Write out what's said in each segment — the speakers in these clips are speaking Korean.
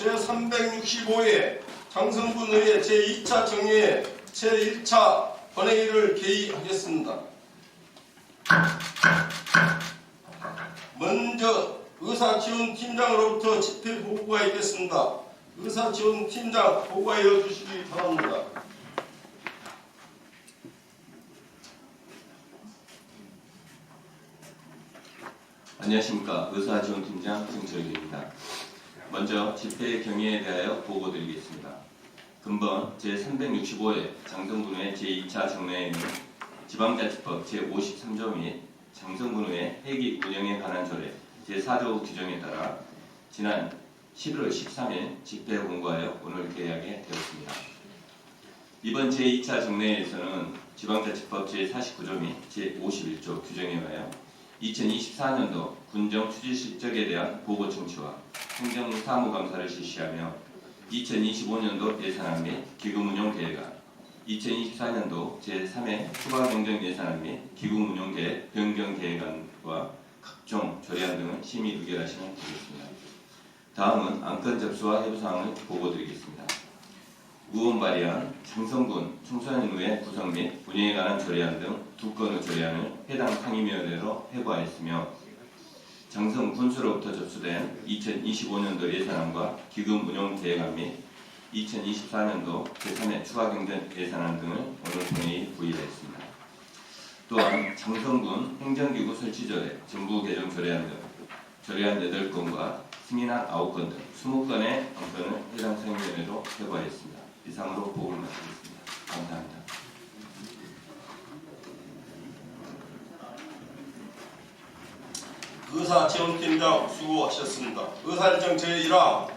제365회 장성군의회 제2차 정회의 제1차 본회의를 개의하겠습니다. 먼저 의사지원팀장으로부터 집회 보고가 있겠습니다. 의사지원팀장 보고하여 주시기 바랍니다. 안녕하십니까. 의사지원팀장 정철규입니다. 먼저 집회 경위에 대하여 보고드리겠습니다. 근본 제365회 장성군의회 제2차 정례에는 지방자치법 제53조 및 장성군의회 회기 운영에 관한 조례 제4조 규정에 따라 지난 11월 13일 집회 공고하여 오늘 개의하게 되었습니다. 이번 제2차 정례에서는 지방자치법 제49조 및 제51조 규정에 의하여 2024년도 군정 추진 실적에 대한 보고 청취와 행정사무감사를 실시하며 2025년도 예산안 및 기금운용 계획안, 2024년도 제3회 추가경정 예산안 및 기금운용계획 변경 계획안과 각종 조례안 등을 심의 의결하시면 되겠습니다. 다음은 안건 접수와 해부사항을 보고드리겠습니다. 의원 발의안 장성군 청소년의회 구성 및 운영에 관한 조례안 등 2건의 조례안을 해당 상임위원회로 회부하였으며 장성 군수로부터 접수된 2025년도 예산안과 기금 운용 계획안 및 2024년도 제3회 추가경정 예산안 등을 오늘 본회의에 부의하였습니다. 또한 장성군 행정기구 설치조례, 정부 개정 조례안 등 조례안 8건과 승인안 9건 등 20건의 안건을 해당 상임위원회로 회부하였습니다. 이상으로 보고를 마치겠습니다. 감사합니다. 의사지원팀장 수고하셨습니다. 의사일정 제1화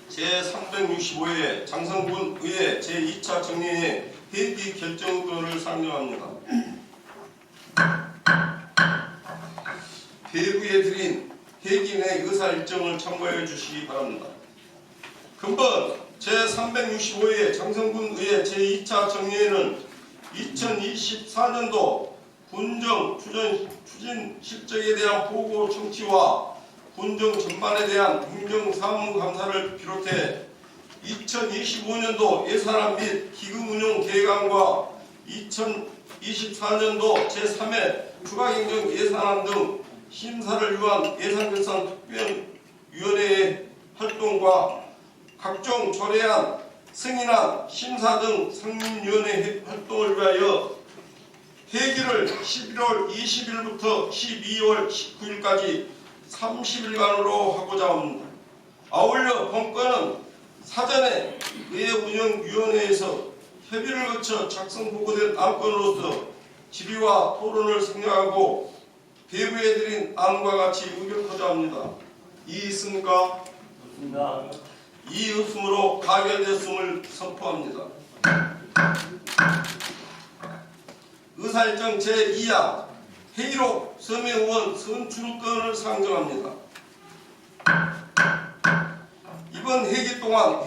제365회 장성군의회 제2차 정례의 회기 결정권을 상정합니다. 회부에 드린 회기 내 의사일정을 참고해 주시기 바랍니다. 근본 제365회 장성군의회 제2차 정례에는 2024년도 군정 추진 실적에 대한 보고 청취와 군정 전반에 대한 행정사무감사를 비롯해 2025년도 예산안 및 기금운용 계획안과 2024년도 제3회 추가경정 예산안 등 심사를 위한 예산결산특별위원회의 활동과 각종 조례안, 승인안, 심사 등 상임위원회 활동을 위하여 회기를 11월 20일부터 12월 19일까지 30일간으로 하고자 합니다. 아울러 본건은 사전에 의회운영위원회에서 협의를 거쳐 작성 보고된 안건으로서 질의와 토론을 생략하고 배부해드린 안과 같이 의결하고자 합니다. 이의 있습니까? 없습니다. 이의 없으므로 가결되었음을 선포합니다. 의사일정 제2화 회의록 서명의원 선출건을 상정합니다. 이번 회기 동안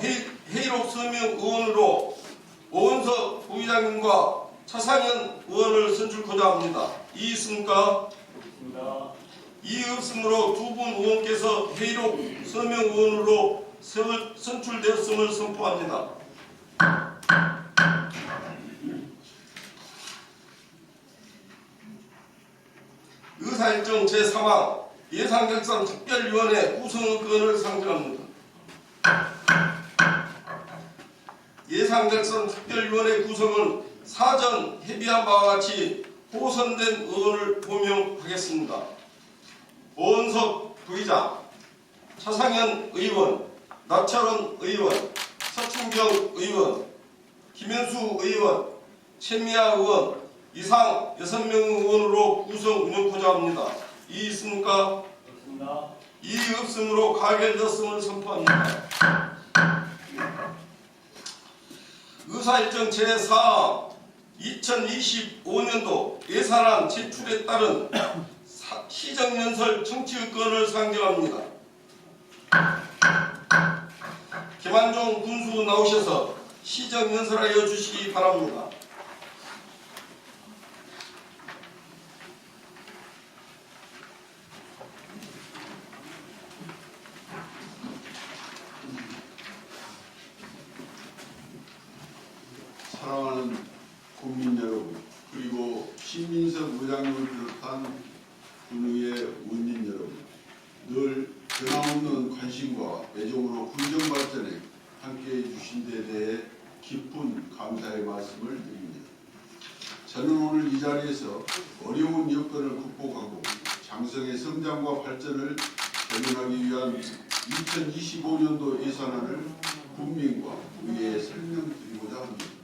회의록 서명의원으로 오은석 부의장님과 차상현 의원을 선출하고자 합니다. 이의 있습니까? 없습니다. 이의 없으므로 두 분 의원께서 회의록 서명의원으로 선출되었음을 선포합니다. 의사일정 제3화 예산결산특별위원회 구성건을 상정합니다. 예산결산특별위원회 구성은 사전 협의한 바와 같이 호선된 의원을 호명하겠습니다. 오은석 부의장, 차상현 의원, 나철원 의원, 서충경 의원, 김현수 의원, 최미아 의원, 이상 6명 의원으로 구성 운영하고자 합니다. 이의 있습니까? 없습니다. 이의 없으므로 가결되었음을 선포합니다. 의사일정 제4 2025년도 예산안 제출에 따른 시정연설 청취의건을 상정합니다. 김한종 군수 나오셔서 시정연설하여 주시기 바랍니다. 회장님을 비롯한 군의회 의원님 여러분, 늘 변함없는 관심과 애정으로 군정 발전에 함께해 주신 데 대해 깊은 감사의 말씀을 드립니다. 저는 오늘 이 자리에서 어려운 여건을 극복하고 장성의 성장과 발전을 견인하기 위한 2025년도 예산안을 국민과 의회에 설명드리고자 합니다.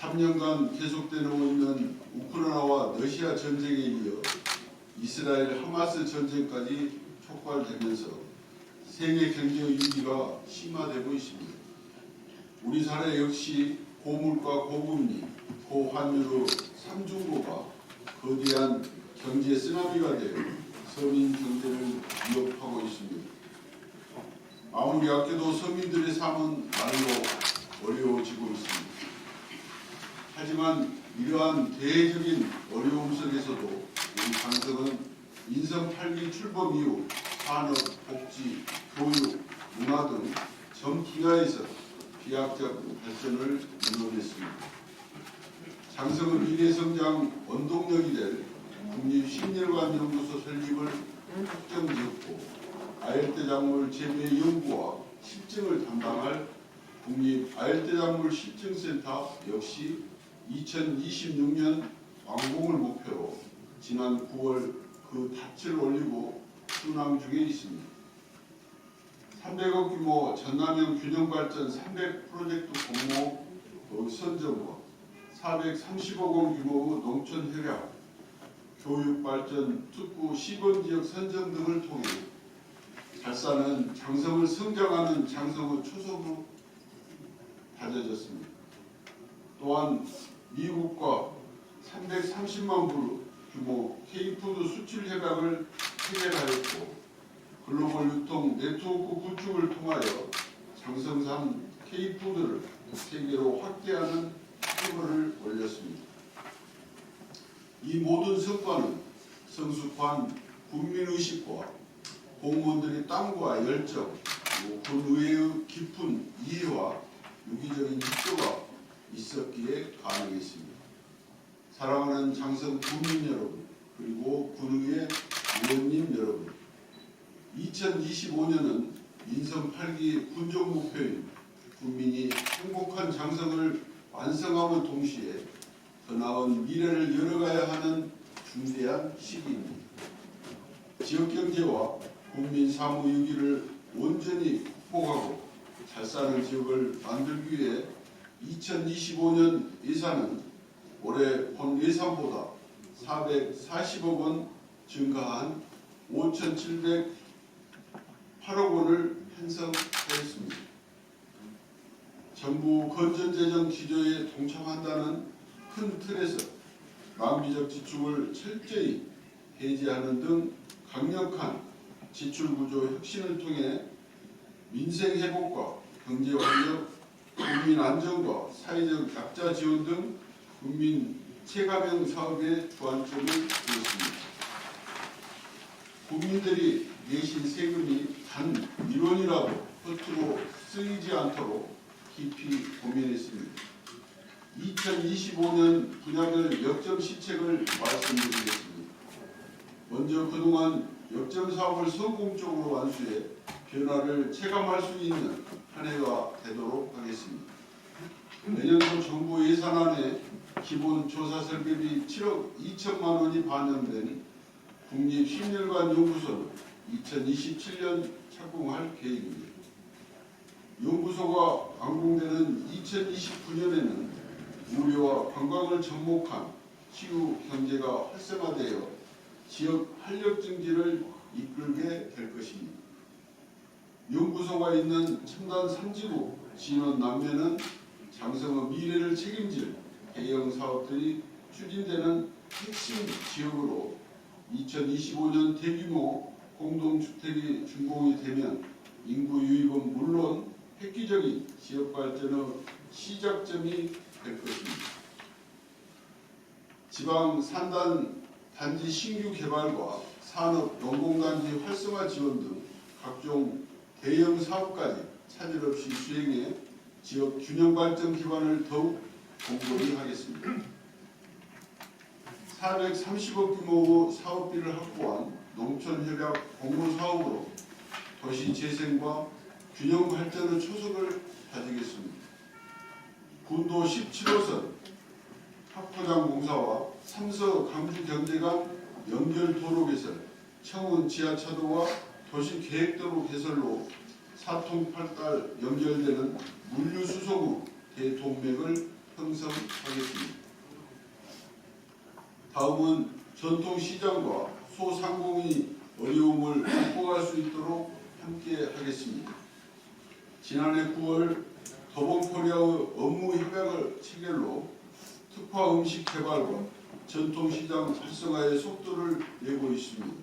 3년간 계속되고 있는 우크라이나와 러시아 전쟁에 이어 이스라엘 하마스 전쟁까지 촉발되면서 세계 경제 위기가 심화되고 있습니다. 우리 사회 역시 고물가, 고금리, 고환율로 삼중고가 거대한 경제 쓰나미가 되어 서민 경제를 위협하고 있습니다. 아무리 아껴도 서민들의 삶은 날로 어려워지고 있습니다. 하지만 이러한 대외적인 어려움 속에서도 우리 장성은 인선 8기 출범 이후 산업, 복지, 교육, 문화 등 전 분야에서 비약적 발전을 이뤄냈습니다. 장성은 미래성장 원동력이 될 국립식물관 연구소 설립을 확정지었고 아열대작물 재배 연구와 실증을 담당할 국립아열대작물 실증센터 역시 2026년 완공을 목표로 지난 9월 그 닻을 올리고 순항 중에 있습니다. 300억 규모 전남형 균형발전 300 프로젝트 공모 선정과 430억 원 규모 농촌 협약, 교육발전 특구 시범지역 선정 등을 통해 발사는 장성을 성장하는 장성의 초석으로 다져졌습니다. 또한 미국과 330만 불 규모 K푸드 수출 협약을 체결하였고 글로벌 유통 네트워크 구축을 통하여 장성산 K푸드를 세계로 확대하는 표를 올렸습니다. 이 모든 성과는 성숙한 국민의식과 공무원들의 땀과 열정, 군의회의 깊은 이해와 유기적인 협조가 있었기에 가능했습니다. 사랑하는 장성 국민 여러분, 그리고 군의회 의원님 여러분, 2025년은 민선 8기 군정 목표인 국민이 행복한 장성을 완성함과 동시에 더 나은 미래를 열어가야 하는 중대한 시기입니다. 지역경제와 국민 사무 위기를 온전히 극복하고 잘 사는 지역을 만들기 위해 2025년 예산은 올해 본 예산보다 440억 원 증가한 5,708억 원을 편성하였습니다. 정부 건전재정 기조에 동참한다는 큰 틀에서 낭비적 지출을 철저히 해제하는 등 강력한 지출구조 혁신을 통해 민생 회복과 경제 활력, 국민 안정과 사회적 약자 지원 등 국민 체감형 사업에 주안점을 두었습니다. 국민들이 내신 세금이 단 1원이라도 허투루 쓰이지 않도록 깊이 고민했습니다. 2025년 분야별 역점 시책을 말씀드리겠습니다. 먼저 그동안 역점 사업을 성공적으로 완수해 변화를 체감할 수 있는 한 해가 되도록 하겠습니다. 내년도 정부 예산안에 기본조사 설계비 7억 2천만 원이 반영된 국립식물관 연구소는 2027년 착공할 계획입니다. 연구소가 완공되는 2029년에는 의료와 관광을 접목한 치유 경제가 활성화되어 지역 활력 증진을 이끌게 될 것입니다. 연구소가 있는 첨단 3지구 진원 남면은 장성의 미래를 책임질 대형 사업들이 추진되는 핵심 지역으로 2025년 대규모 공동주택이 준공이 되면 인구 유입은 물론 획기적인 지역 발전의 시작점이 될 것입니다. 지방 산단 단지 신규 개발과 산업 농공단지 활성화 지원 등 각종 대형 사업까지 차질 없이 수행해 지역 균형 발전 기반을 더욱 공고히 하겠습니다. 430억 규모의 사업비를 확보한 농촌협약 공모 사업으로 도시 재생과 균형 발전의 초석을 다지겠습니다. 군도 17호선 합포장 공사와 삼서 강주 경제간 연결 도로 개설, 청운 지하차도와 도시 계획도로 개설로 사통팔달 연결되는 물류 수송의 대동맥을 형성하겠습니다. 다음은 전통시장과 소상공인이 어려움을 극복할 수 있도록 함께 하겠습니다. 지난해 9월 더본코리아의 업무 협약을 체결로 특화 음식 개발과 전통시장 활성화의 속도를 내고 있습니다.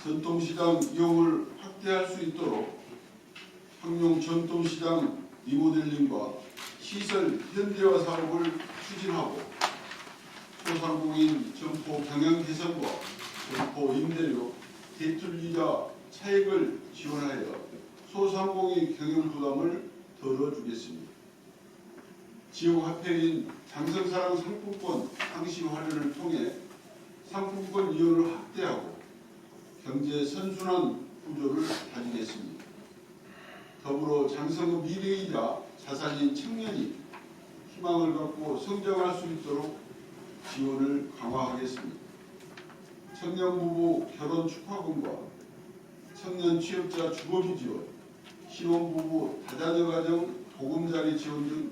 전통시장 이용을 확대할 수 있도록 항용 전통시장 리모델링과 시설 현대화 사업을 추진하고 소상공인 점포 경영 개선과 점포 임대료, 대출이자 차익을 지원하여 소상공인 경영 부담을 덜어주겠습니다. 지역화폐인 장성사랑 상품권 상시 활용을 통해 상품권 이용을 확대하고 경제 선순환 구조를 다지겠습니다. 더불어 장성의 미래이자 자산인 청년이 희망을 갖고 성장할 수 있도록 지원을 강화하겠습니다. 청년 부부 결혼 축하금과 청년 취업자 주거비 지원, 신혼부부 다자녀 가정 보금자리 지원 등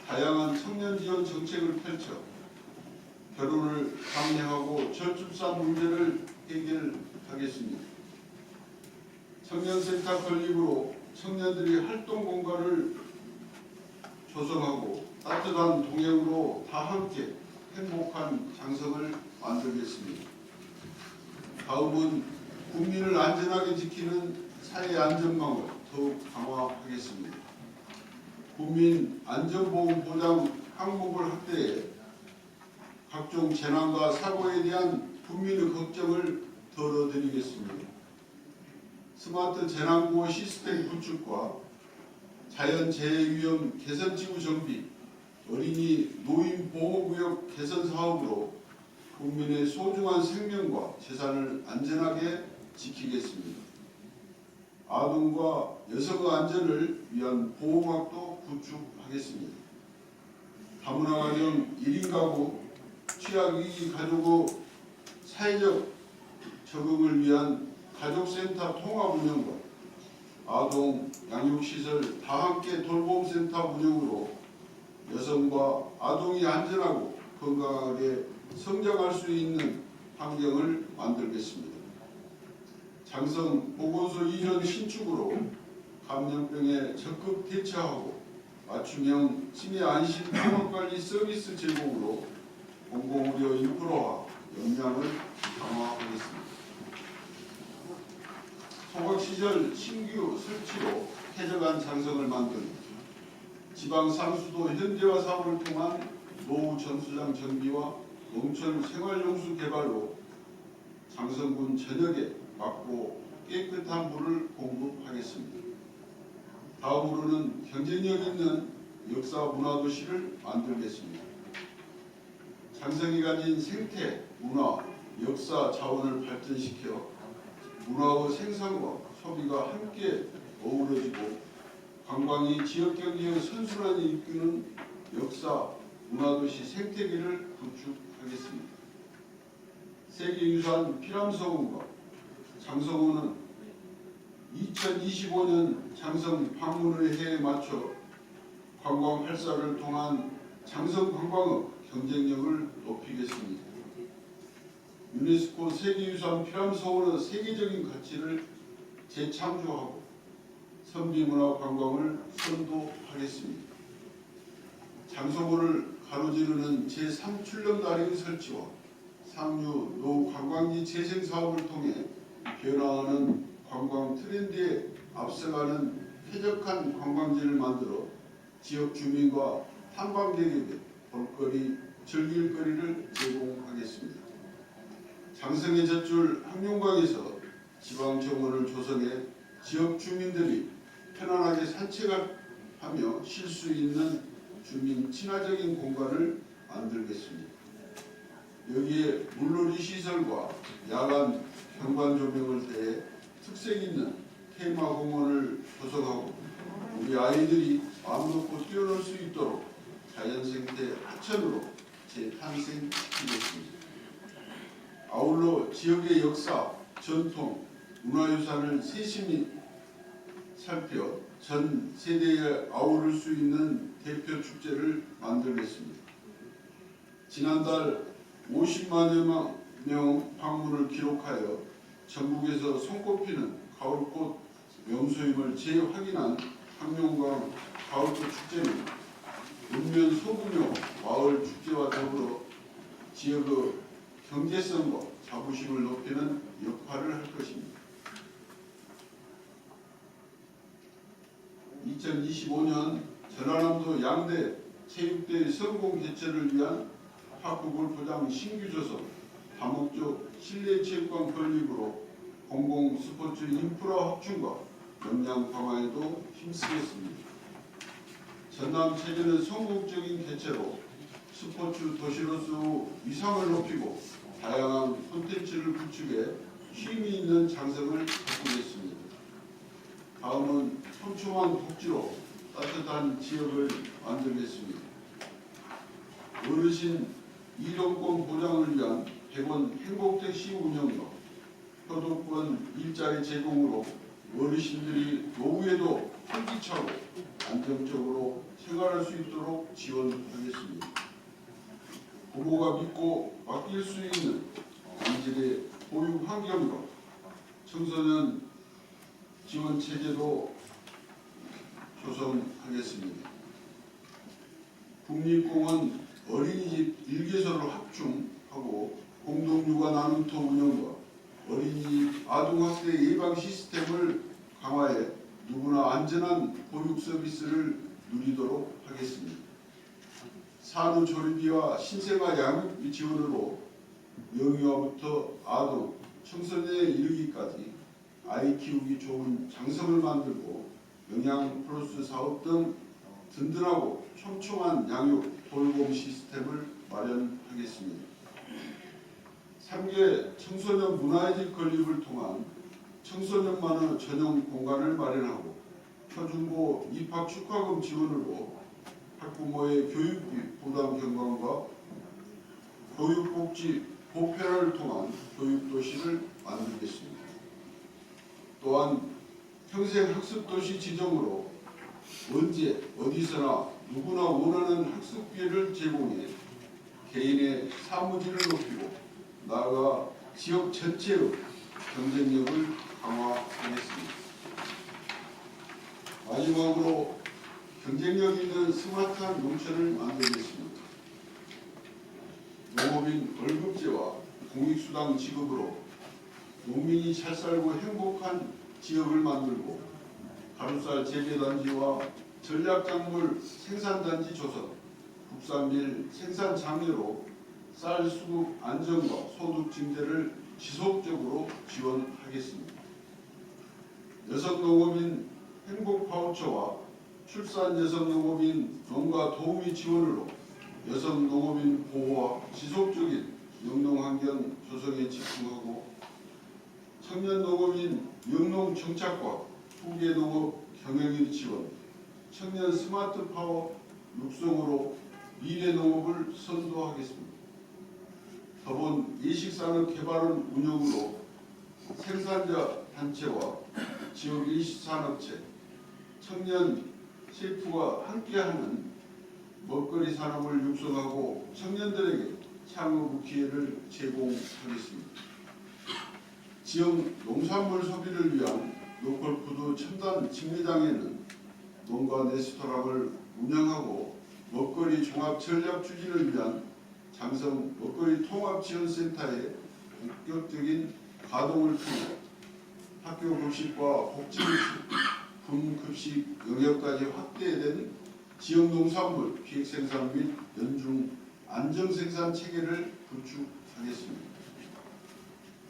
다양한 청년 지원 정책을 펼쳐 결혼을 강행하고 저출산 문제를 해결하겠습니다. 청년센터 건립으로 청년들이 활동 공간을 조성하고 따뜻한 동행으로 다 함께 행복한 장성을 만들겠습니다. 다음은 국민을 안전하게 지키는 사회 안전망을 더욱 강화하겠습니다. 국민 안전보험 보장 항목을 확대해 각종 재난과 사고에 대한 국민의 걱정을 덜어드리겠습니다. 스마트 재난구호 시스템 구축과 자연재해 위험 개선지구 정비, 어린이 노인 보호구역 개선 사업으로 국민의 소중한 생명과 재산을 안전하게 지키겠습니다. 아동과 여성의 안전을 위한 보호막도 구축하겠습니다. 다문화 가정 1인 가구 취약위기 가족의 사회적 적응을 위한 가족센터 통합 운영과 아동 양육시설 다함께 돌봄센터 운영으로 여성과 아동이 안전하고 건강하게 성장할 수 있는 환경을 만들겠습니다. 장성 보건소 이전 신축으로 감염병에 적극 대처하고 맞춤형 치매 안심 통합관리 서비스 제공으로 공공의료 인프라와 역량을 강화하겠습니다. 소각시설 신규 설치로 쾌적한 장성을 만든 지방 상수도 현대화 사업을 통한 노후 정수장 정비와 농촌 생활용수 개발로 장성군 전역에 맑고 깨끗한 물을 공급하겠습니다. 다음으로는 경쟁력 있는 역사 문화도시를 만들겠습니다. 장성이 가진 생태, 문화, 역사 자원을 발전시켜 문화의 생산과 소비가 함께 어우러지고 관광이 지역 경제의 선순환을 이끄는 역사 문화도시 생태계를 구축하겠습니다. 세계유산 피람서원과 장성원은 2025년 장성 방문의 해에 맞춰 관광 활성화를 통한 장성 관광의 경쟁력을 높이겠습니다. 유네스코 세계유산 피람서원의 세계적인 가치를 재창조하고 선비문화 관광을 선도하겠습니다. 장성원을 가로지르는 제3출렁다리의 설치와 상류 노후 관광지 재생 사업을 통해 변화하는 관광 트렌드에 앞서가는 쾌적한 관광지를 만들어 지역 주민과 탐방객에게 볼거리, 즐길거리를 제공하겠습니다. 장성의 젖줄 항룡강에서 지방정원을 조성해 지역 주민들이 편안하게 산책하며 쉴 수 있는 주민 친화적인 공간을 만들겠습니다. 여기에 물놀이 시설과 야간 경관 조명을 대해 특색 있는 테마 공원을 조성하고 우리 아이들이 마음 놓고 뛰어놀 수 있도록 자연생태 하천으로 재탄생시키겠습니다. 아울러 지역의 역사, 전통, 문화유산을 세심히 살펴 전 세대에 아우를 수 있는 대표 축제를 만들겠습니다. 지난달 50만여 명 방문을 기록하여 전국에서 손꼽히는 가을꽃 명소임을 재확인한 항룡강 가을꽃 축제는 읍면 소규모 마을 축제와 더불어 지역의 경제성과 자부심을 높이는 역할을 할 것입니다. 2025년 전라남도 양대 체육대회 성공 개최를 위한 파크골프장 신규 조성, 다목적 실내체육관 건립으로 공공 스포츠 인프라 확충과 역량 강화에도 힘쓰겠습니다. 전남 체제는 성공적인 개최로 스포츠 도시로서 위상을 높이고 다양한 콘텐츠를 구축해 힘이 있는 장성을 바꾸겠습니다. 다음은 촘촘한 복지로 따뜻한 지역을 만들겠습니다. 어르신 이동권 보장을 위한 100원 행복택시 운영과 효도권 일자리 제공으로 어르신들이 노후에도 활기차고 안정적으로 생활할 수 있도록 지원하겠습니다. 부모가 믿고 맡길 수 있는 양질의 보육 환경과 청소년 지원 체제도 조성하겠습니다. 국립공원 어린이집 1개소를 확충하고 공동육아 나눔터 운영과 어린이집 아동학대 예방 시스템을 강화해 누구나 안전한 보육 서비스를 누리도록 하겠습니다. 산후조리비와 신생아 양육비 지원으로 영유아부터 아동, 청소년에 이르기까지 아이 키우기 좋은 장성을 만들고 영양 플러스 사업 등 든든하고 촘촘한 양육 돌봄 시스템을 마련하겠습니다. 3개 청소년 문화의 집 건립을 통한 청소년만의 전용 공간을 마련하고 초중고 입학 축하금 지원으로 학부모의 교육비 부담 경감과 교육복지 보편화를 통한 교육도시를 만들겠습니다. 또한 평생학습도시 지정으로 언제 어디서나 누구나 원하는 학습 기회를 제공해 개인의 사무질을 높이고 나아가 지역 전체의 경쟁력을 강화하겠습니다. 마지막으로 경쟁력 있는 스마트한 농촌을 만들겠습니다. 농업인 월급제와 공익수당 지급으로 농민이 잘 살고 행복한 지역을 만들고 가루쌀 재배단지와 전략작물 생산단지 조성, 국산밀 생산 장려로 쌀 수급 안정과 소득 증대를 지속적으로 지원하겠습니다. 여성농업인 행복바우처와 출산 여성농업인 농가 도우미 지원으로 여성농업인 보호와 지속적인 영농환경 조성에 집중하고 청년농업인 영농정착과 후계농업 경영인 지원, 청년 스마트파워 육성으로 미래농업을 선도하겠습니다. 더본 예식산업 개발은 운영으로 생산자 단체와 지역 일식산업체, 청년 셰프가 함께하는 먹거리 산업을 육성하고 청년들에게 창업 기회를 제공하겠습니다. 지역 농산물 소비를 위한 로컬푸드 첨단 직매장에는 농가 레스토랑을 운영하고 먹거리 종합 전략 추진을 위한 장성 먹거리 통합지원센터의 본격적인 가동을 통해 학교 급식과 복지급식, 분급식 영역까지 확대된 지역 농산물 기획생산 및 연중 안정생산 체계를 구축하겠습니다.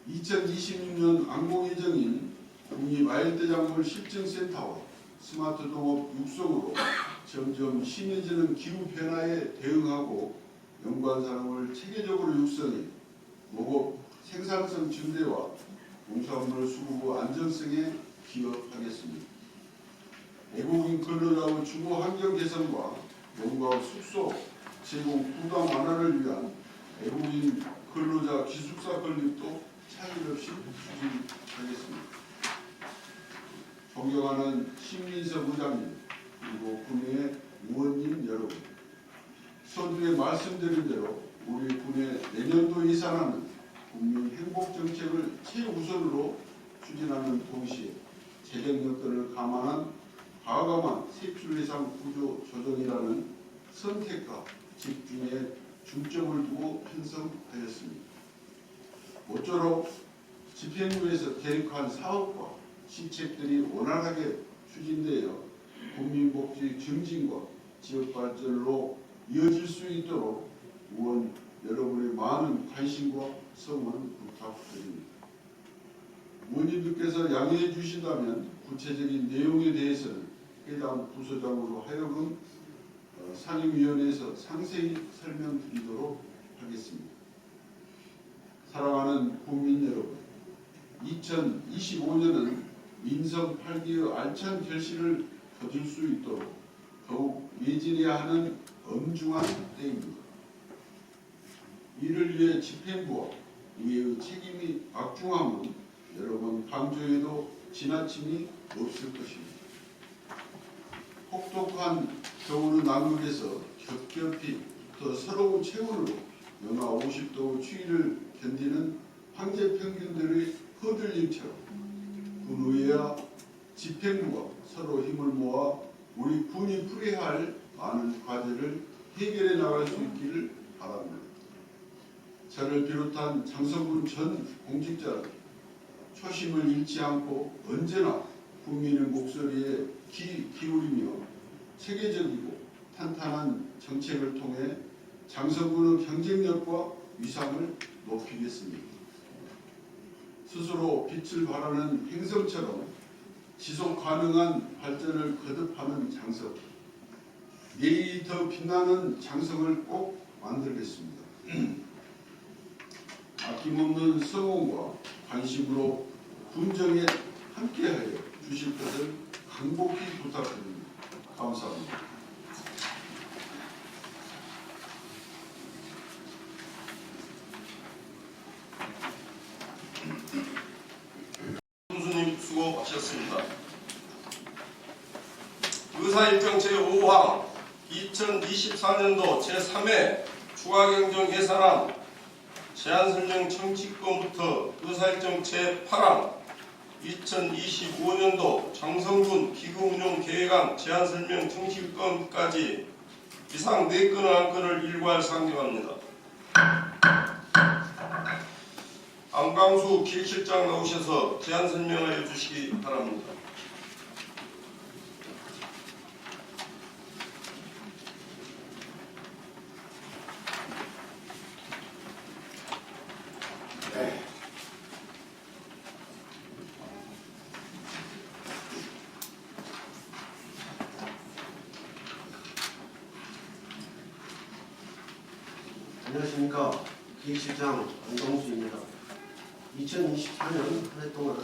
2026년 안공 예정인 국립아열대작물 실증센터와 스마트 농업 육성으로 점점 심해지는 기후 변화에 대응하고 연구한 산업을 체계적으로 육성해 농업 생산성 증대와 농산물 수급 안정성에 기여하겠습니다. 외국인 근로자의 주거 환경 개선과 농가 숙소 제공 부담 완화를 위한 외국인 근로자 기숙사 건립도 차질 없이 추진하겠습니다. 존경하는 신민석 의장님 그리고 군의 의원님 여러분, 서두에 말씀드린 대로 우리 군의 내년도 예산안은 국민 행복 정책을 최우선으로 추진하는 동시에 재정 여건을 감안한 과감한 세출 예산 구조 조정이라는 선택과 집중에 중점을 두고 편성하였습니다. 모쪼록 집행부에서 계획한 사업과 시책들이 원활하게 추진되어 국민복지 증진과 지역발전으로 이어질 수 있도록 의원 여러분의 많은 관심과 성원 부탁드립니다. 의원님들께서 양해해 주신다면 구체적인 내용에 대해서는 해당 부서장으로 하여금 상임위원회에서 상세히 설명드리도록 하겠습니다. 사랑하는 국민 여러분, 2025년은 민선 8기의 알찬 결실을 거둘 수 있도록 더욱 매진해야 하는 엄중한 때입니다. 이를 위해 집행부와 의회의 책임이 막중함은 여러 번 강조해도 지나침이 없을 것입니다. 혹독한 겨울의 남극에서 겹겹이 더 서러운 체온으로 영하 50도 추위를 견디는 황제 평균들의 허들림처럼 군의회와 집행부가 서로 힘을 모아 우리 군이 풀어야 할 많은 과제를 해결해 나갈 수 있기를 바랍니다. 저를 비롯한 장성군 전 공직자는 초심을 잃지 않고 언제나 국민의 목소리에 귀 기울이며 체계적이고 탄탄한 정책을 통해 장성군의 경쟁력과 위상을 높이겠습니다. 스스로 빛을 발하는 행성처럼 지속 가능한 발전을 거듭하는 장성, 내일이 더 빛나는 장성을 꼭 만들겠습니다. 아낌없는 성원과 관심으로 군정에 함께하여 주실 것을 간곡히 부탁드립니다. 감사합니다. 군수님 수고하셨습니다. 의사일정 제5항 2024년도 제3회 추가경정 예산안 제안설명 청취권부터 의사일정 제8항 2025년도 장성군 기금운용계획안 제안설명 청취권까지 이상 4건의 안건을 일괄 상정합니다. 안광수 기획실장 나오셔서 제안 설명하여 주시기 바랍니다. 안녕하십니까. 기획실장 안광수입니다. 2024년 한 해 동안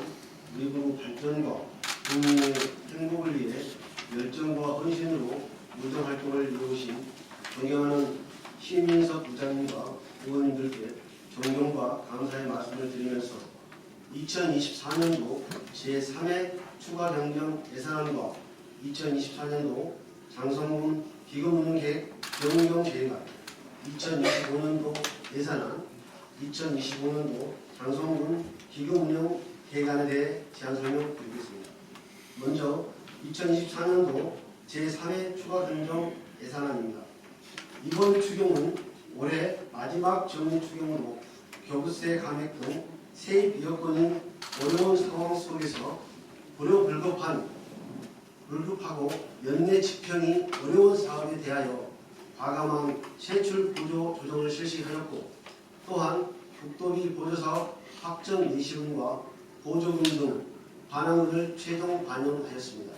우리 군 발전과 국민의 행복을 위해 열정과 헌신으로 무정활동을 이루신 존경하는 신민석 부장님과 의원님들께 존경과 감사의 말씀을 드리면서 2024년도 제3회 추가경정 예산안과 2024년도 장성군 기금운용계획 변경계획안 2025년도 예산안, 2025년도 장성군 기금운용 계획안에 대해 제안 설명드리겠습니다. 먼저 2024년도 제3회 추가경정 예산안입니다. 이번 추경은 올해 마지막 정리 추경으로 교부세 감액 등 세입 여건이 어려운 상황 속에서 불급하고 연내 집행이 어려운 사업에 대하여 과감한 세출 보조 조정을 실시하였고, 또한 국도비 보조사업 확정 예시금과 보조금 등 반환을 최종 반영하였습니다.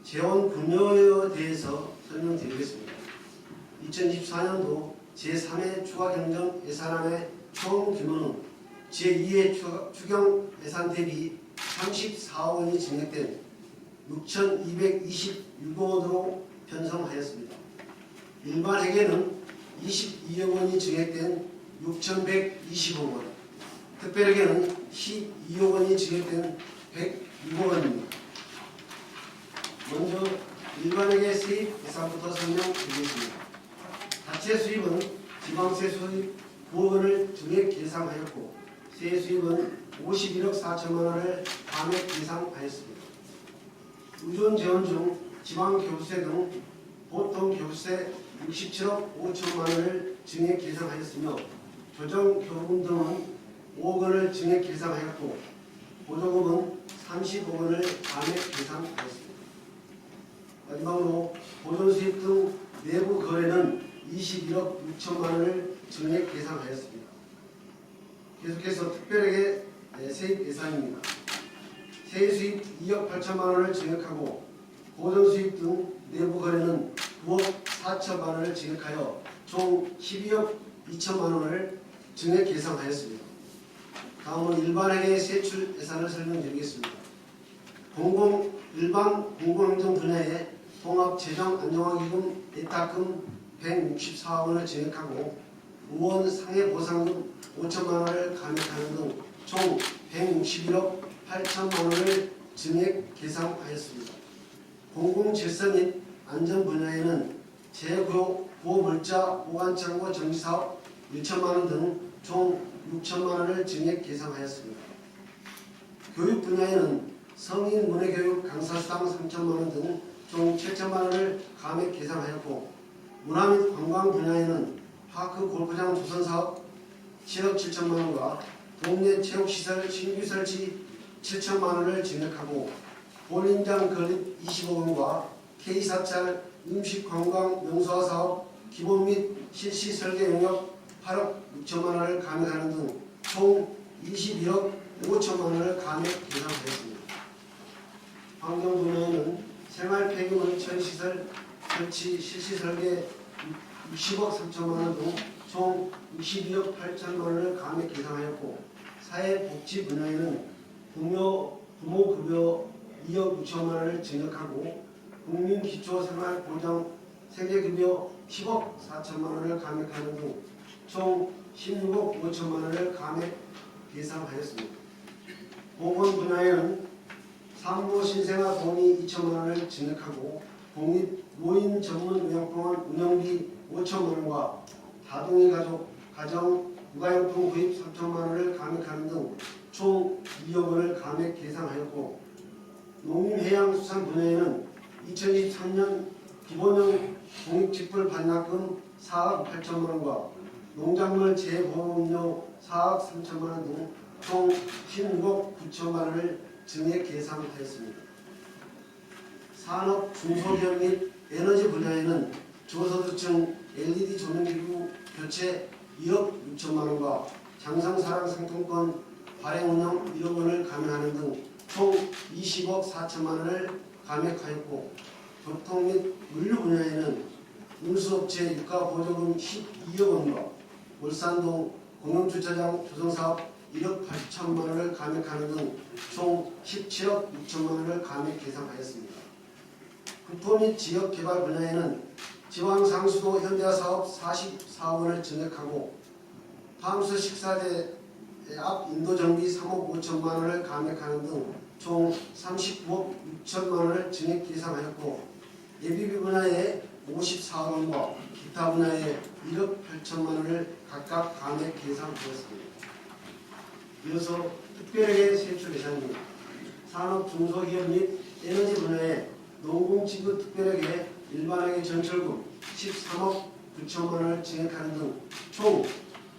재원 금요에 대해서 설명드리겠습니다. 2024년도 제3회 추가경정 예산안의 총 규모는 제2회 추경 예산 대비 34억 원이 증액된 6,226억 원으로 편성하였습니다. 일반 회계는 22억 원이 증액된 6,120억 원, 특별회계는 12억 원이 증액된 106억 원입니다. 먼저 일반회계 세입 예산부터 설명드리겠습니다. 자체 수입은 지방세 수입 9억 원을 증액 계상하였고 세 수입은 51억 4천만 원을 감액 계상하였습니다. 의존 재원 중 지방교부세 등 보통교부세 67억 5천만 원을 증액 계상하였으며 조정교부금 등은 5억 원을 증액 계상하였고 보조금은 30억 원을 감액 계상하였습니다. 마지막으로 보존수입 등 내부 거래는 21억 6천만 원을 증액 계상하였습니다. 계속해서 특별하게 세입 예산입니다. 세수입 2억 8천만 원을 증액하고 보존수입 등 내부 거래는 9억 4천만 원을 증액하여 총 12억 2천만 원을 증액 계상하였습니다. 다음은 일반회계 세출 예산을 설명드리겠습니다. 일반 공공행정 분야의 통합재정안정화기금 예탁금 164억 원을 증액하고 의원 상해보상금 5천만 원을 감액하는 등 총 161억 8천만 원을 증액 계상하였습니다. 공공질서 및 안전 분야에는 재고물자 보관창고 정지사업 1천만 원 등 총 6천만 원을 증액 계상하였습니다. 교육 분야에는 성인 문해교육 강사수당 3천만 원 등 총 7천만 원을 감액 계상하였고 문화 및 관광 분야에는 파크 골프장 조성사업 7억 7천만 원과 동네 체육시설 신규 설치 7천만 원을 증액하고 볼링장 건립 20억 원과 K사찰 음식관광 명소화 사업 기본 및 실시 설계 용역 8억 6천만 원을 감액하는 등 총 21억 5천만 원을 감액 계상하였습니다. 환경 분야에는 생활 폐기물 처리시설 설치 실시 설계 60억 3천만 원 등 총 62억 8천만 원을 감액 계상하였고 사회복지 분야에는 부모급여 2억 6천만 원을 증액하고 국민기초생활보장 생계급여 10억 4천만 원을 감액하는 등 총 16억 5천만 원을 감액 계상하였습니다. 보건 분야에는 산부 신생아 동의 2천만 원을 증액하고 공립 노인 전문 요양병원 운영비 5천만 원과 다둥이 가족 가정 육아용품 구입 3천만 원을 감액하는 등 총 2억 원을 감액 계상하였고 농림해양수산 분야에는 2023년 기본형 공익직불 반납금 4억 8천만 원과 농작물 재보험료 4억 3천만 원 등 총 16억 9천만 원을 증액 계상하였습니다. 산업 중소기업 및 에너지 분야에는 저소득층 LED 조명기구 교체 1억 6천만 원과 장성사랑 상품권 발행 운영 1억 원을 감액하는 등 총 20억 4천만 원을 감액하였고 교통 및 물류 분야에는 운수업체 유가 보조금 12억 원과 월산동 공영주차장 조성사업 1억 8천만 원을 감액하는 등 총 17억 6천만 원을 감액 계상하였습니다. 국토 및 지역개발 분야에는 지방상수도 현대화 사업 44억 원을 증액하고 함수 식사대 앞 인도정비 3억 5천만 원을 감액하는 등 총 39억 6천만 원을 증액 계상하였고 예비비 분야에 54억 원과 기타 분야에 1억 8천만 원을 각각 감액 계상하였습니다. 이어서 특별하게 세출 예산입니다. 산업 중소기업 및 에너지 분야에 농공지구 특별하게 일반회계 전철금 13억 9천만 원을 증액하는 등 총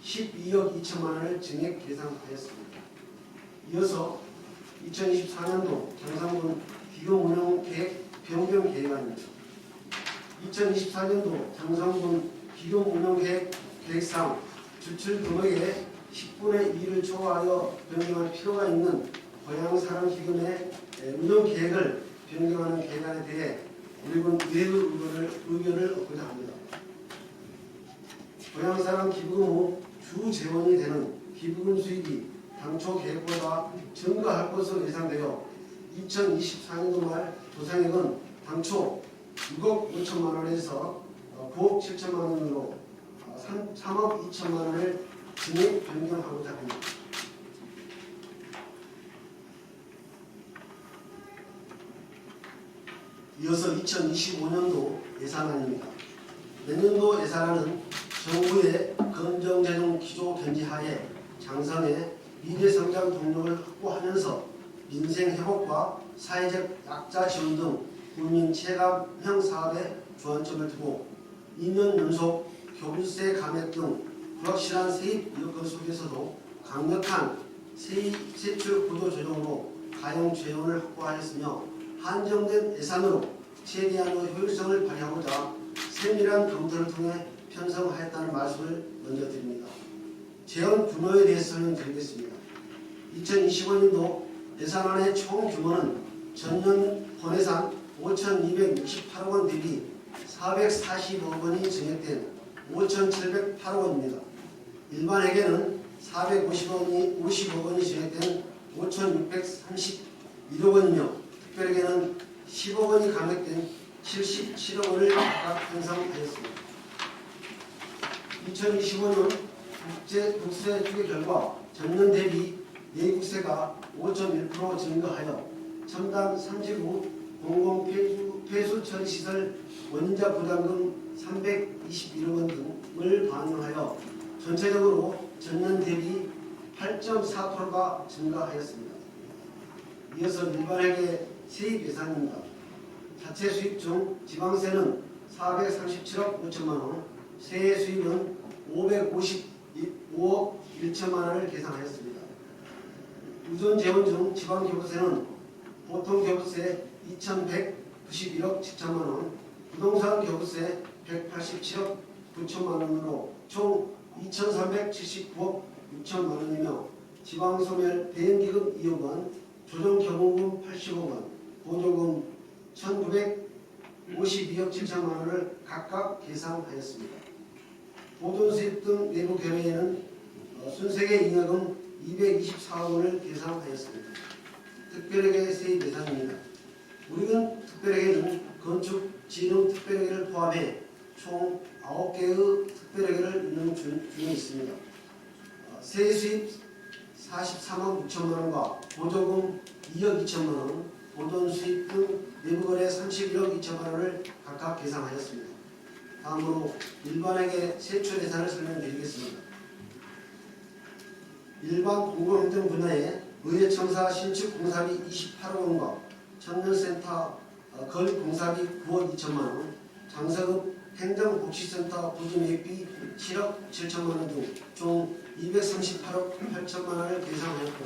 12억 2천만 원을 증액 계상하였습니다. 이어서 2024년도 장상군 기금 운영 계획 변경 계획안입니다. 2024년도 장상군 기금 운영 계획상 주출 금액의 10분의 2를 초과하여 변경할 필요가 있는 고향사랑기금의 운영 계획을 변경하는 계획안에 대해 우리군 외부 의견을 얻고자 합니다. 고향사랑 기부금 후 주 재원이 되는 기부금 수입이 당초 계획보다 증가할 것으로 예상되어 2024년도 말 조상액은 당초 6억 5천만 원에서 9억 7천만 원으로 3억 2천만 원을 증액 변경하고자 합니다. 이어서 2025년도 예산안입니다. 내년도 예산안은 정부의 검정재정 기조 견지하에 장성의 미래성장 동력을 확보하면서 민생 회복과 사회적 약자 지원 등 국민 체감형 사업에 주안점을 두고 2년 연속 교부세 감액 등 불확실한 세입 여건 속에서도 강력한 세출 구조 조정으로 가용 재원을 확보하였으며 한정된 예산으로 최대한의 효율성을 발휘하고자 세밀한 검토를 통해 편성하였다는 말씀을 먼저 드립니다. 재원 규모에 대해서 설명드리겠습니다. 2025년도 예산안의 총 규모는 전년 본예산 5,268억 원 대비 440억 원이 증액된 5,708억 원입니다. 일반회계는 450억 원이 증액된 5,631억 원이며 특별회계는 10억 원이 감액된 77억 원을 각각 편성하였습니다. 2025년 국세 추계 결과 전년 대비 내국세가 5.1% 증가하여 첨단 3지구 공공폐수 처리시설 원자 부담금 321억 원 등을 반영하여 전체적으로 전년 대비 8.4%가 증가하였습니다. 이어서 일반회계 세입 예산입니다. 자체 수입 중 지방세는 437억 5천만 원, 세액 수입은 555억 1천만 원을 계산하였습니다. 유전 재원 중 지방교부세는 보통교부세 2,191억 7천만 원, 부동산 교부세 187억 9천만 원으로 총 2,379억 6천만 원이며 지방소멸 대응기금 2억 원, 조정경호금 80억 원, 보조금 1,952억 7천만 원을 각각 계산하였습니다. 보존수입 등 내부 결의에는 순세계 잉여금 224억 원을 계산하였습니다. 특별회계 세입 예산입니다. 우리군 특별회계는 건축, 진흥 특별회계를 포함해 총 9개의 특별회계를 운영 중에 있습니다. 세액 수입 43억 6천만 원과 보조금 2억 2천만 원, 보존 수입 등 내부거래 31억 2천만 원을 각각 계산하였습니다. 다음으로 일반회계 세출 예산을 설명드리겠습니다. 일반 공공행정 분야에 의회청사 신축 공사비 28억 원과 청년센터 건립 공사비 9억 2천만 원, 장서급 행정복지센터 부지매입비 7억 7천만 원 등 총 238억 8천만 원을 계산하였고,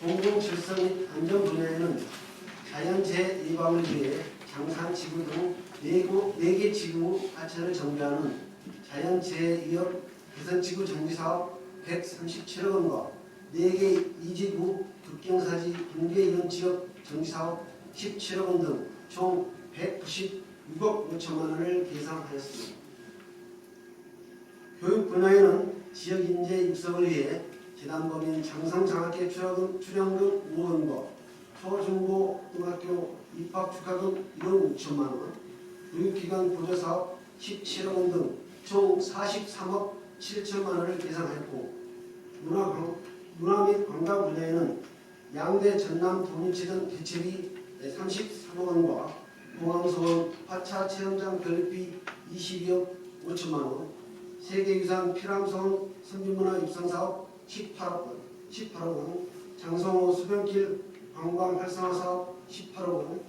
공공질서 및 안전 분야에는 자연재해 예방을 위해 장산지구 등 4개 지구 하천을 정비하는 자연재해 위협 개선지구 정비사업 137억 원과 4개 이지구 급경사지 붕괴 이런 지역 정비사업 17억 원 등 총 196억 5천만 원을 계산하였습니다. 교육 분야에는 지역 인재 육성을 위해 재단법인 장성장학계 출연금 5억 원과 초중고등학교 입학 축하금 1억 6천만 원, 교육기관 보조사업 17억 원 등 총 43억 7천만 원을 계산하였고, 문화 및 관광 분야에는 양대 전남 독립체전 개최비 33억 원과 공항소원 4차 체험장 건립비 22억 5천만 원, 세계유산 피랑소원 선진문화 육성사업 18억 원, 장성호 수변길 관광 활성화 사업 18억 원,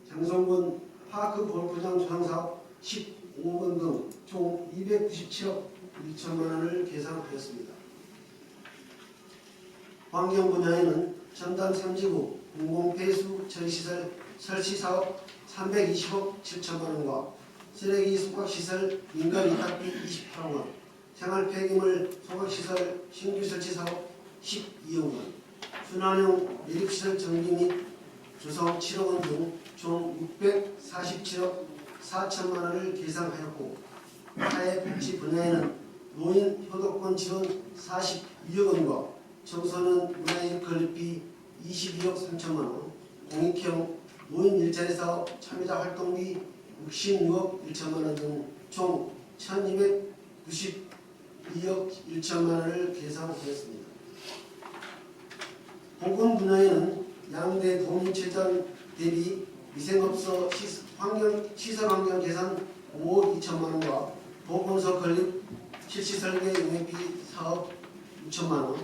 장성군 파크 골프장 조성사업 15억 원 등 총 297억 2천만 원을 계산하였습니다. 환경 분야에는 첨단 3지구 공공폐수 처리시설 설치사업 320억 7천만 원과 쓰레기 소각시설 민간 위탁비 28억 원, 생활폐기물 소각시설 신규 설치사업 12억 원, 순환형 매립시설 정비 및 조성 7억 원 등 총 647억 4천만 원을 계산하였고, 사회복지 분야에는 노인 효도권 지원 42억 원과 청소년 문화예술 건립비 22억 3천만 원, 공익형 노인 일자리 사업 참여자 활동비 66억 1천만 원 등 총 1,292억 1천만 원을 계산하였습니다. 보건 분야에는 양대 동인체전 대비 위생업소 시설 환경 개선 5억 2천만 원과 보건소 건립 실시 설계 용역비 4억 6천만 원,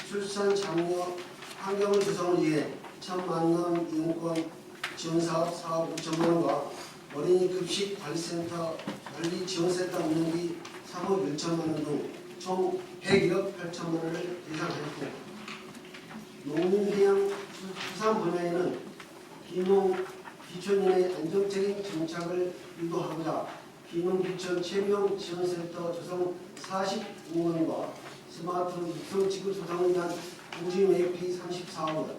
출산 장려 환경을 조성을 위해 첫 만남 이용권 지원 사업 4억 5천만 원과 어린이 급식 관리센터 관리 지원센터 운영비 3억 1천만 원 등 총 101억 8천만 원을 예상하였고, 농림해양 수산 분야에는 비농비촌인의 안정적인 정착을 유도하고자 비농비촌 채용 지원센터 조성 45억 원과 스마트 육성지구 조성을 위한 공지매입비 34억 원,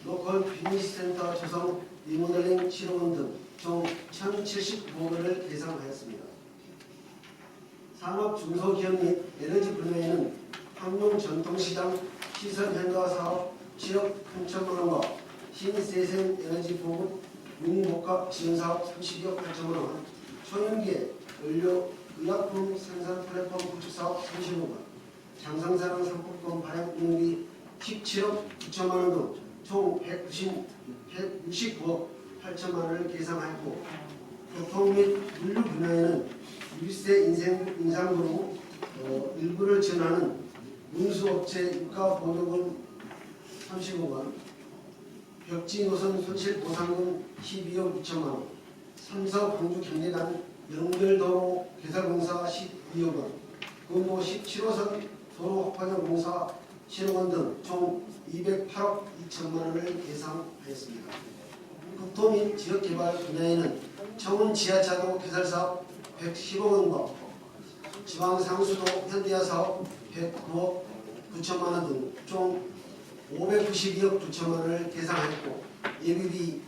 로컬 비즈니스센터 조성 리모델링 7억 원 등 총 1,075억 원을 계산하였습니다. 산업 중소기업 및 에너지 분야에는 황룡 전통시장 시설 현대화 사업 7억 3천만 원과 신세생 에너지 보급 용목각 지원 사업 32억 8천만 원, 초연계 원료 의약품 생산 플랫폼 구축 사업 30억 원, 장상사랑 상품권 발행 운영비 17억 9천만 원 등 총 169억 8천만 원을 계산하였고, 교통 및 물류 분야에는 유세 인상으로 일부를 지원하는 운수업체 유가보조금 30억 원, 벽지 노선 손실 보상금 12억 2천만 원, 삼서 광주 경례단 연결도로 개설공사 12억 원, 금호 17호선 도로 확장 공사 7억 원 등 총 208억 2천만 원을 계산하였습니다. 국토 및 지역개발 분야에는 청운 지하차도 개설사업 110억 원과 지방상수도 현대화 사업 109억 9천만 원 등 총 592억 9천만 원을 계산하였고, 예비비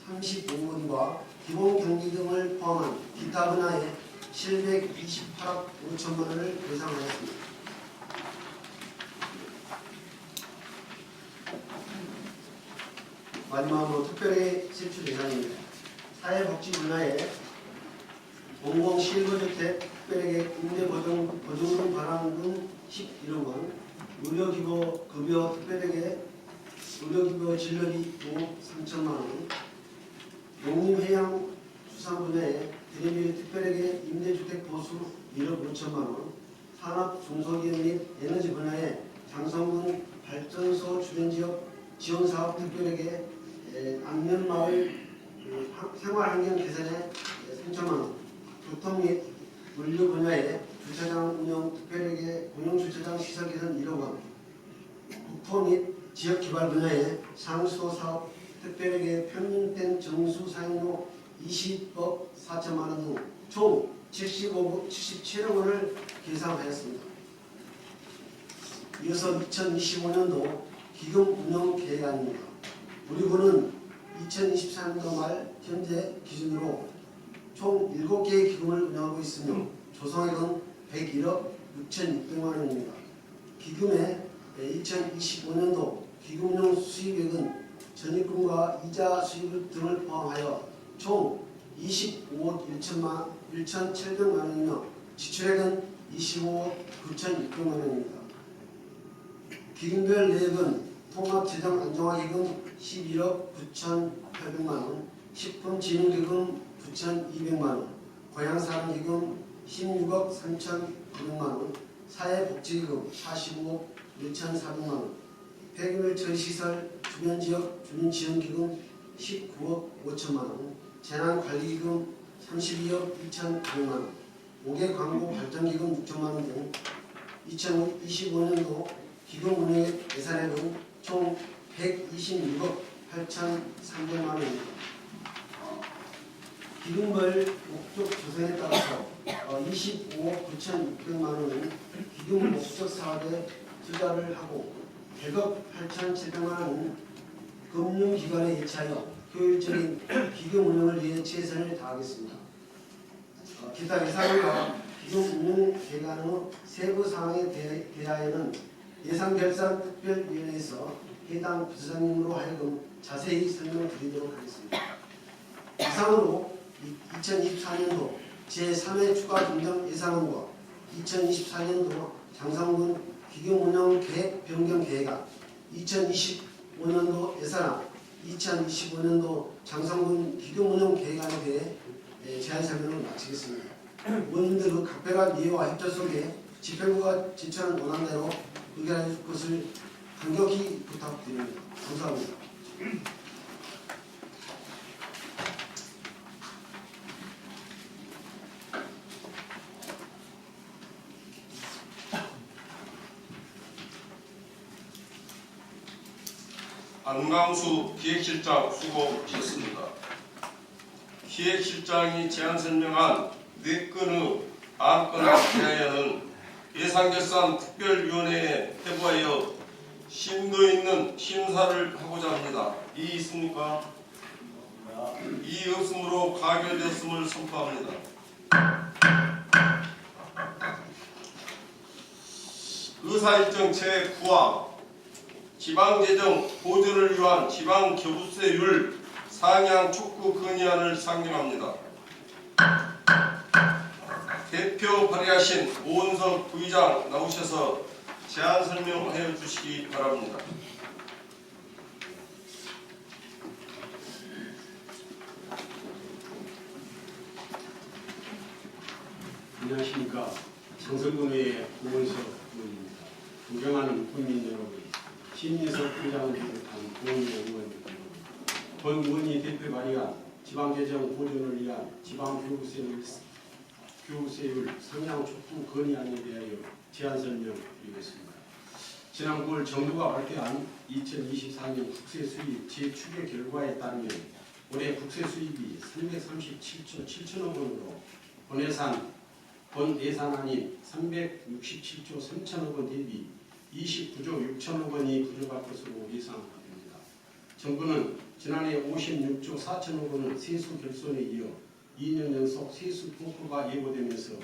35억 원과 기본경비 등을 포함한 기타 분야에 728억 5천만 원을 계산하였습니다. 마지막으로 특별히 제출 예산입니다. 사회복지 분야에 공공실거주택 특별하게 임대보증금 반환금 11억 원, 의료기부 급여 특별하게 의료기부 진료비 5억 3천만 원, 농림해양 수산 분야에 드림빌 특별하게 임대주택 보수 1억 5천만 원, 산업 중소기업 및 에너지 분야에 장성군 발전소 주변지역 지원사업 특별하게 안면마을 생활환경 개선에 3천만 원, 교통 및 물류 분야에 주차장 운영 특별하게 공용주차장 시설 개선 1억 원, 국토 및 지역개발 분야에 상수도 사업 특별하게 평균된 정수 사용료 20억 4천만 원 등 총 77억 원을 계산하였습니다. 이어서 2025년도 기금 운영 계획안입니다. 우리 군은 2023년도 말 현재 기준으로 총 7개의 기금을 운영하고 있으며 조성액은 101억 6,600만 원입니다. 기금의 2025년도 기금 운용 수입액은 전입금과 이자 수입 등을 포함하여 총 25억 1,700만 원이며 지출액은 25억 9,600만 원입니다. 기금별 내역은 통합재정안정화기금 11억 9,800만 원, 식품진흥기금 9,200만 원, 고향사랑기금 16억 3,900만 원, 사회복지기금 45억 1,400만 원, 폐기물 처리시설 주변지역 주민지원기금 19억 5천만 원, 재난관리기금 32억 2,900만 원, 5개 광고 발전기금 6천만 원 등 2025년도 기금 운영 예산액은 총 126억 8,300만 원입니다. 기금별 목적 조성에 따라서 25억 9,600만 원은 기금 목적 사업에 투자를 하고 100억 8,700만 원은 금융기관에 예치하여 효율적인 기금 운영을 위해 최선을 다하겠습니다. 기타 예산과 기금 운용 계획안의 세부 사항에 대하여는 예산결산특별위원회에서 해당 부서장님으로 하여금 자세히 설명드리도록 하겠습니다. 이상으로 2024년도 제3회 추가 중점 예산안과 2024년도 장성군 기금운영 계획 변경 계획안, 2025년도 예산안, 2025년도 장성군 기금운영 계획안에 대해 제안 설명을 마치겠습니다. 의원님들 그 각별한 이해와 협조 속에 집행부가 제출한 원안대로 의결해 줄 것을 간곡히 부탁드립니다. 감사합니다. 안광수 기획실장 수고하셨습니다. 기획실장이 제안 설명한 4건의 안건에 대하여는 예산결산 특별위원회에 회부하여 심도 있는 심사를 하고자 합니다. 이의 있습니까? 이의 없으므로 가결되었음을 선포합니다. 의사일정 제9화 지방재정 보존을 위한 지방교부세율 상향 촉구 건의안을 상정합니다. 대표 발의하신 오은석 부의장 나오셔서 제안 설명해 주시기 바랍니다. 안녕하십니까. 장성군의 오은석 의원입니다. 존경하는 국민 여러분, 신민석 부장을 비롯한 국민 의원들, 본 의원이 대표 발의한 지방재정 보존을 위한 지방교부세율 상향 촉구 건의안에 대하여 제안 설명드리겠습니다. 지난 9월 정부가 발표한 2024년 국세수입 재추계 결과에 따르면 올해 국세수입이 337조 7천억 원으로 본 예산안인 367조 3천억 원 대비 29조 6천억 원이 부족할 것으로 예상됩니다. 정부는 지난해 56조 4천억 원의 세수 결손에 이어 2년 연속 세수 폭포가 예고되면서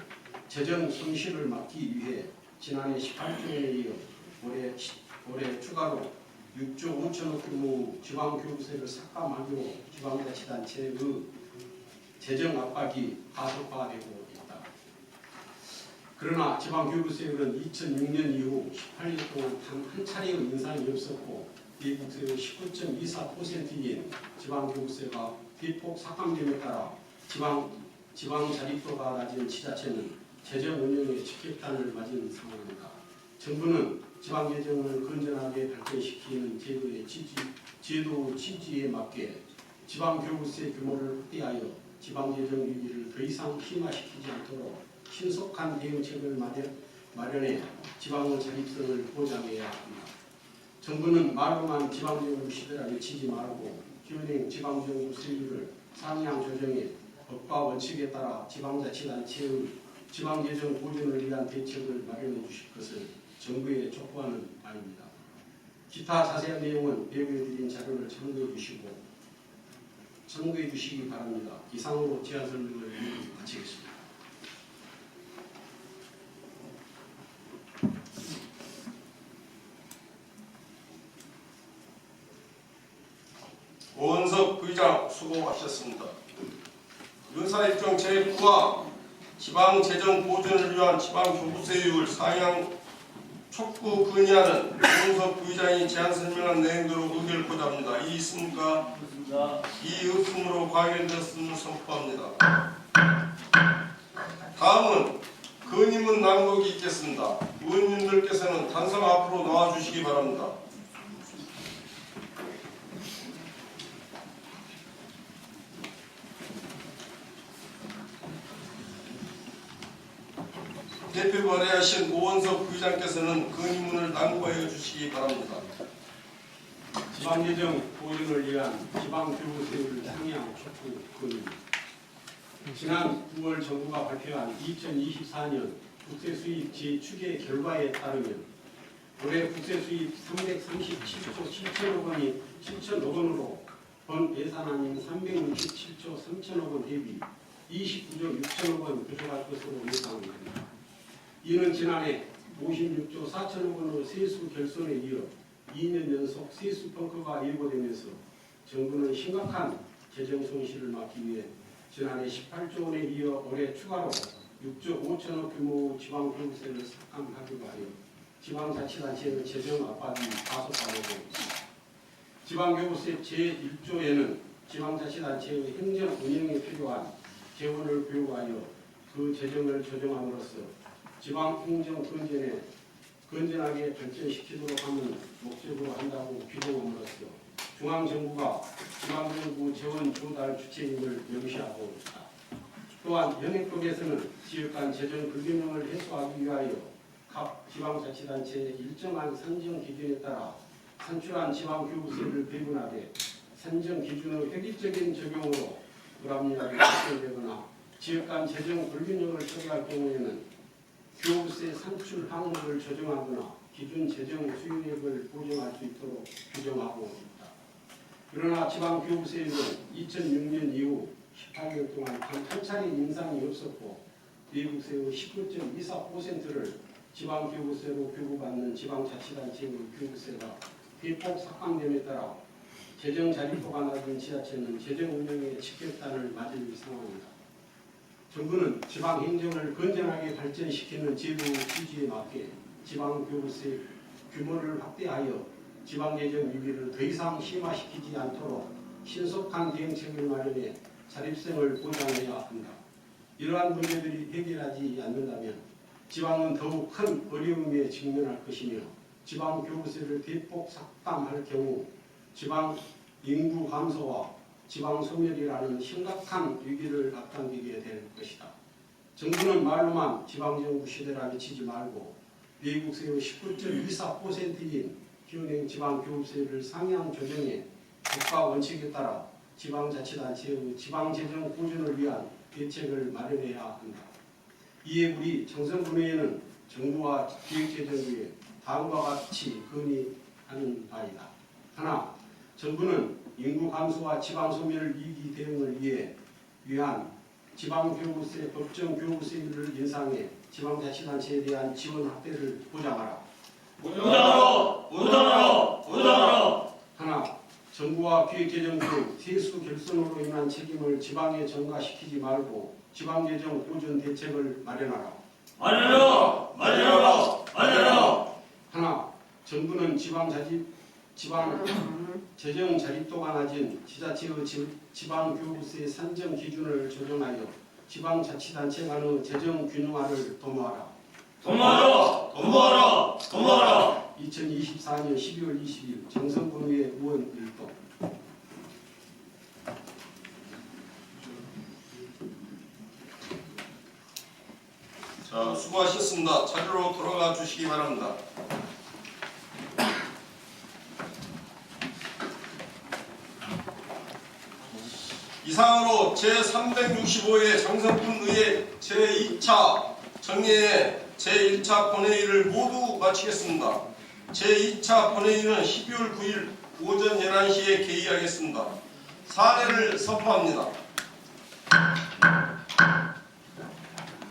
재정 손실을 막기 위해 지난해 18조 원에 이어 올해 추가로 6조 5천억 규모 지방교부세를 삭감하기로 지방자치단체의 재정 압박이 가속화되고 있다. 그러나 지방교부세율은 2006년 이후 18년 동안 단 한 차례의 인상이 없었고 대국세의 19.24%인 지방교부세가 대폭 삭감됨에 따라 지방 자립도가 낮은 지자체는 재정 운영에 직격탄을 맞은 상황입니다. 정부는 지방재정을 건전하게 발전시키는 제도 취지에 맞게 지방교부세 규모를 확대하여 지방재정 위기를 더 이상 심화시키지 않도록 신속한 대응책을 마련해 지방의 자립성을 보장해야 합니다. 정부는 말로만 지방정부 시대라 외치지 말고 현행 지방정부 세율을 상향 조정해 법과 원칙에 따라 지방자치단체의 지방재정 보존을 위한 대책을 마련해 주실 것을 정부에 촉구하는 바입니다. 기타 자세한 내용은 배부해드린 자료를 참고해 주시기 바랍니다. 이상으로 제안 설명을 마치겠습니다. 오은석 부의장 수고하셨습니다. 의사일정 제9화 지방재정 보존을 위한 지방교부세율 상향 촉구 건의안은 오은석 부의장이 제안 설명한 내용대로 의결고자 합니다. 이의 있습니까? 이의 없으므로 가결되었음을 선포합니다. 다음은 건의문 낭독이 있겠습니다. 의원님들께서는 단상 앞으로 나와주시기 바랍니다. 대표 발의하신 오원석 부의장께서는 건의문을 낭독하여 주시기 바랍니다. 지방재정 보존을 위한 지방교부세율 상향 촉구 건의. 지난 9월 정부가 발표한 2024년 국세수입 재추계 결과에 따르면 올해 국세수입 337조 7천억 원으로 본 예산안인 367조 3천억 원 대비 29조 6천억 원 부족할 것으로 예상합니다. 이는 지난해 56조 4천억 원의 세수 결손에 이어 2년 연속 세수 펑크가 예고되면서 정부는 심각한 재정 손실을 막기 위해 지난해 18조 원에 이어 올해 추가로 6조 5천억 규모 지방교부세를 삭감하기로 하여 지방자치단체의 재정 압박이 가속화되고 있습니다. 지방교부세 제1조에는 지방자치단체의 행정 운영에 필요한 재원을 부여하여 그 재정을 조정함으로써 지방행정 건전하게 발전시키도록 하는 목적으로 한다고 규정함으로써 중앙정부가 지방정부 재원 조달 주체임을 명시하고 있다. 또한 현행법에서는 지역 간 재정 불균형을 해소하기 위하여 각 지방자치단체의 일정한 산정 기준에 따라 산출한 지방교부세를 배분하되 산정 기준의 획일적인 적용으로 불합리하게 결정되거나 지역 간 재정 불균형을 처리할 경우에는 교부세 산출 항목을 조정하거나 기준 재정 수익액을 보정할 수 있도록 규정하고 있다. 그러나 지방교부세율은 2006년 이후 18년 동안 단 한 차례 인상이 없었고 미국세의 19.24%를 지방교부세로 교부받는 지방자치단체의 교부세가 대폭 삭감됨에 따라 재정 자립도가 낮은 지자체는 재정 운영에 직격탄을 맞을 상황입니다. 정부는 지방 행정을 건전하게 발전시키는 제도 취지에 맞게 지방교부세 규모를 확대하여 지방재정 위기를 더 이상 심화시키지 않도록 신속한 대응책을 마련해 자립성을 보장해야 한다. 이러한 문제들이 해결하지 않는다면 지방은 더욱 큰 어려움에 직면할 것이며 지방교부세를 대폭 삭감할 경우 지방 인구 감소와 지방 소멸이라는 심각한 위기를 앞당기게 될 것이다. 정부는 말로만 지방정부 시대라 외치지 말고 미국세의 19.24%인 현행 지방교부세를 상향 조정해 국가 원칙에 따라 지방자치단체의 지방재정 보존을 위한 대책을 마련해야 한다. 이에 우리 청성군의회는 정부와 기획재정부에 다음과 같이 건의하는 바이다. 하나, 정부는 인구 감소와 지방 소멸 위기 대응을 위한 지방교부세 법정 교부세율을 인상해 지방자치단체에 대한 지원 확대를 보장하라. 보장하라. 하나, 정부와 기획재정부 세수 결손으로 인한 책임을 지방에 전가시키지 말고 지방재정 보존 대책을 마련하라. 하나, 정부는 지방 재정 자립도가 낮은 지자체의 지방교부세 산정 기준을 조정하여 지방자치단체 간의 재정 균형화를 도모하라. 2024년 12월 20일 정성군의회 의원 일동. 자, 수고하셨습니다. 자리로 돌아가 주시기 바랍니다. 이상으로 제365회 장성군의회 제2차 정례회 제1차 본회의를 모두 마치겠습니다. 제2차 본회의는 12월 9일 오전 11시에 개의하겠습니다. 사례를 선포합니다.